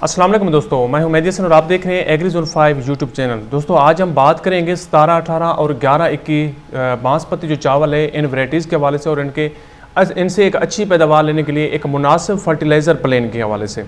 अस्सलाम वालेकुम दोस्तों, मैं हूं मेहदी हसन और आप देख रहे हैं एग्रीजोन 5 यूट्यूब चैनल। दोस्तों आज हम बात करेंगे 17, 18 और 11, 21 बासमती जो चावल है इन वैरायटीज़ के हवाले से और इनसे एक अच्छी पैदावार लेने के लिए एक मुनासिब फर्टिलाइज़र प्लान के हवाले से।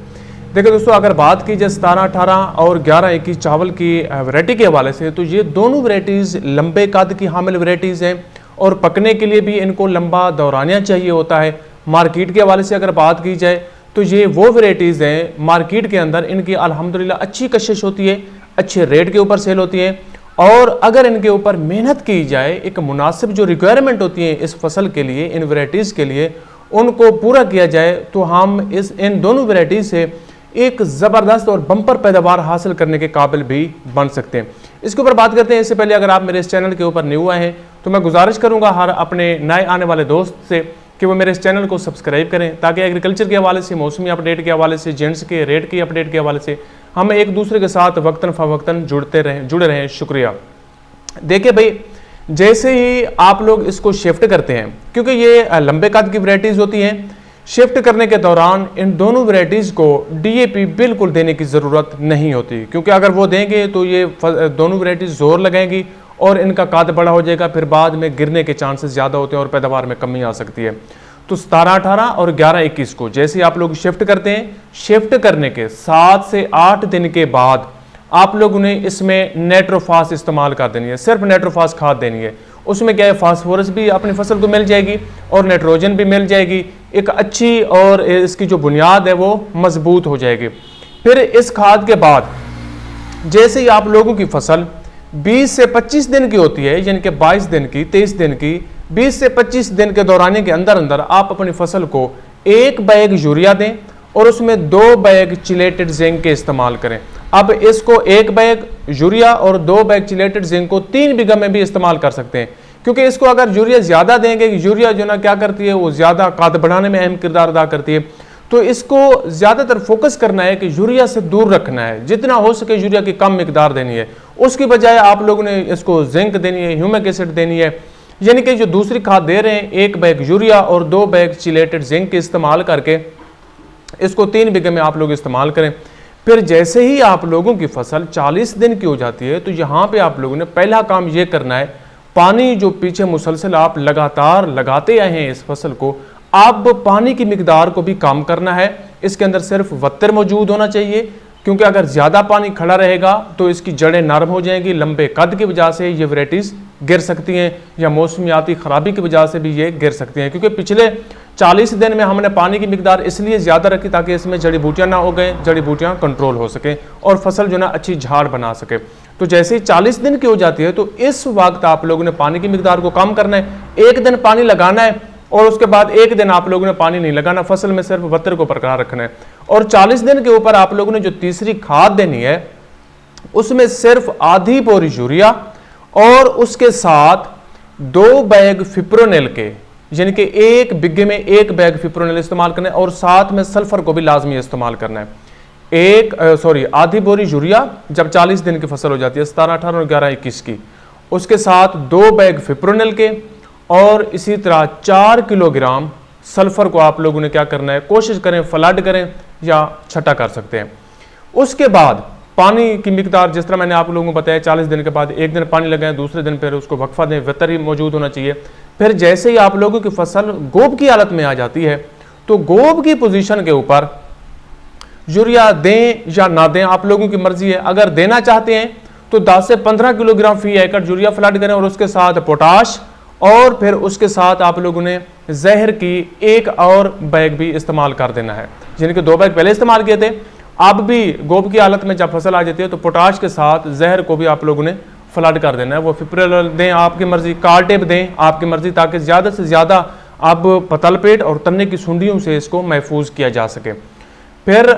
देखिए दोस्तों, अगर बात की जाए 17, 18 और 11, 21 चावल की वैरायटी के हवाले से, तो ये दोनों वैरायटीज़ लंबे कद की हामिल वैरायटीज़ हैं और पकने के लिए भी इनको लंबा दौरानिया चाहिए होता है। मार्केट के हवाले से अगर बात की जाए तो ये वो वैरायटीज़ हैं मार्केट के अंदर इनकी अल्हम्दुलिल्लाह अच्छी कशिश होती है, अच्छे रेट के ऊपर सेल होती है। और अगर इनके ऊपर मेहनत की जाए, एक मुनासिब जो रिक्वायरमेंट होती है इस फसल के लिए, इन वैरायटीज़ के लिए, उनको पूरा किया जाए तो हम इन दोनों वैरायटीज़ से एक ज़बरदस्त और बम्पर पैदावार हासिल करने के काबिल भी बन सकते हैं। इसके ऊपर बात करते हैं। इससे पहले अगर आप मेरे इस चैनल के ऊपर न्यू आए हैं तो मैं गुजारिश करूँगा हर अपने नए आने वाले दोस्त से कि वो मेरे इस चैनल को सब्सक्राइब करें, ताकि एग्रीकल्चर के हवाले से, मौसमी अपडेट के हवाले से, जेंट्स के रेट की अपडेट के हवाले से हम एक दूसरे के साथ वक्तन फ़वक्तन जुड़े रहें। शुक्रिया। देखिए भाई, जैसे ही आप लोग इसको शिफ्ट करते हैं, क्योंकि ये लंबे कद की वैरायटीज़ होती हैं, शिफ्ट करने के दौरान इन दोनों वैरायटीज़ को डीएपी बिल्कुल देने की ज़रूरत नहीं होती, क्योंकि अगर वो देंगे तो ये दोनों वैरायटीज़ जोर लगाएंगी और इनका कद बड़ा हो जाएगा, फिर बाद में गिरने के चांसेस ज़्यादा होते हैं और पैदावार में कमी आ सकती है। तो 17, 18 और 11, 21 को जैसे आप लोग शिफ्ट करते हैं, शिफ्ट करने के 7 से 8 दिन के बाद आप लोगों ने इसमें नेट्रोफास इस्तेमाल कर देनी है। सिर्फ नेट्रोफास खाद देनी है। उसमें क्या है, फास्फोरस भी अपनी फसल को मिल जाएगी और नाइट्रोजन भी मिल जाएगी। एक अच्छी और इसकी जो बुनियाद है वो मजबूत हो जाएगी। फिर इस खाद के बाद जैसे ही आप लोगों की फसल 20 से 25 दिन की होती है, यानी कि 22 दिन की, 23 दिन की, 20 से 25 दिन के दौराने के अंदर अंदर आप अपनी फसल को 1 बैग यूरिया दें और उसमें 2 बैग चिलेटेड जिंक के इस्तेमाल करें। अब इसको 1 बैग यूरिया और 2 बैग चिलेटेड जिंक को 3 बीघा में भी इस्तेमाल कर सकते हैं, क्योंकि इसको अगर यूरिया ज़्यादा देंगे, यूरिया जो ना क्या करती है, वो ज़्यादा कद बढ़ाने में अहम किरदार अदा करती है। तो इसको ज़्यादातर फोकस करना है कि यूरिया से दूर रखना है, जितना हो सके यूरिया की कम मिकदार देनी है। उसकी बजाय आप लोगों ने इसको जिंक देनी है, ह्यूमिक एसिड देनी है, यानी कि जो दूसरी खाद दे रहे हैं 1 बैग यूरिया और 2 बैग चिलेटेड जिंक के इस्तेमाल करके इसको 3 बीघे में आप लोग इस्तेमाल करें। फिर जैसे ही आप लोगों की फसल 40 दिन की हो जाती है तो यहाँ पे आप लोगों ने पहला काम ये करना है, पानी जो पीछे मुसलसल आप लगातार लगाते आए हैं इस फसल को, अब पानी की मिकदार को भी कम करना है। इसके अंदर सिर्फ वत्तर मौजूद होना चाहिए, क्योंकि अगर ज़्यादा पानी खड़ा रहेगा तो इसकी जड़ें नरम हो जाएंगी। लंबे कद की वजह से ये वैरायटीज़ गिर सकती हैं या मौसमियाती ख़राबी की वजह से भी ये गिर सकती हैं, क्योंकि पिछले 40 दिन में हमने पानी की मिकदार इसलिए ज़्यादा रखी ताकि इसमें जड़ी बूटियाँ ना हो गए, जड़ी बूटियाँ कंट्रोल हो सकें और फसल जो ना अच्छी झाड़ बना सके। तो जैसे ही 40 दिन की हो जाती है तो इस वक्त आप लोगों ने पानी की मिकदार को कम करना है। 1 दिन पानी लगाना है और उसके बाद 1 दिन आप लोगों ने पानी नहीं लगाना, फसल में सिर्फ वत्तर को बरकरार रखना है। और 40 दिन के ऊपर आप लोगों ने जो तीसरी खाद देनी है उसमें सिर्फ आधी बोरी यूरिया और उसके साथ 2 बैग फिप्रोनिल के, यानी कि 1 बीघे में 1 बैग फिप्रोनिल इस्तेमाल करना है और साथ में सल्फर को भी लाजमी इस्तेमाल करना है। आधी बोरी यूरिया जब 40 दिन की फसल हो जाती है 17, 18 और 11, 21 की, उसके साथ 2 बैग फिप्रोनिल के और इसी तरह 4 किलोग्राम सल्फर को आप लोगों ने क्या करना है, कोशिश करें फ्लड करें या छटा कर सकते हैं। उसके बाद पानी की मिकदार जिस तरह मैंने आप लोगों को बताया, 40 दिन के बाद 1 दिन पानी लगाएं, दूसरे दिन फिर उसको वक्फा दें, वत्तर ही मौजूद होना चाहिए। फिर जैसे ही आप लोगों की फसल गोब की हालत में आ जाती है तो गोब की पोजीशन के ऊपर यूरिया दें या ना दें, आप लोगों की मर्जी है। अगर देना चाहते हैं तो 10 से 15 किलोग्राम फी एकड़ यूरिया फ्लड करें और उसके साथ पोटाश और फिर उसके साथ आप लोगों ने जहर की 1 और बैग भी इस्तेमाल कर देना है, जिनके 2 बैग पहले इस्तेमाल किए थे। अब भी गोब की हालत में जब फसल आ जाती है तो पोटाश के साथ जहर को भी आप लोगों ने फ्लड कर देना है। वो फिप्रोनिल दें आपकी मर्जी, कार्टेप दें आपकी मर्जी, ताकि ज़्यादा से ज़्यादा अब पतल पेट और तन्ने की सुंडियों से इसको महफूज किया जा सके। फिर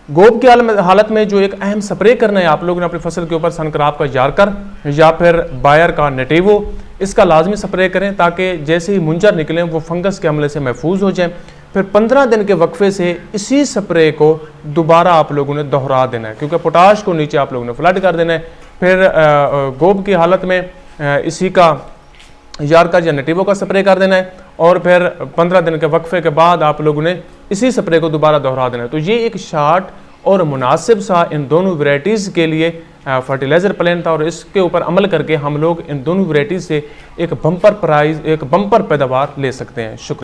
गोब की हालत में जो एक अहम स्प्रे करना है आप लोगों ने अपनी फसल के ऊपर, सनक्राप का यार्कर या फिर बायर का नेटिवो, इसका लाजमी स्प्रे करें ताकि जैसे ही मुंजर निकलें वो फंगस के हमले से महफूज हो जाएं। फिर 15 दिन के वक्फे से इसी स्प्रे को दोबारा आप लोगों ने दोहरा देना है, क्योंकि पोटाश को नीचे आप लोगों ने फ्लड कर देना है। फिर गोब की हालत में इसी का यार्कर या नेटिवो का स्प्रे कर देना है और फिर 15 दिन के वक्फे के बाद आप लोगों ने इसी स्प्रे को दोबारा दोहरा देना है। तो ये एक शार्ट और मुनासिब सा इन दोनों वैरायटीज़ के लिए फर्टिलाइज़र प्लान था, और इसके ऊपर अमल करके हम लोग इन दोनों वैरायटीज़ से एक बम्पर प्राइज़, एक बम्पर पैदावार ले सकते हैं। शुक्रिया।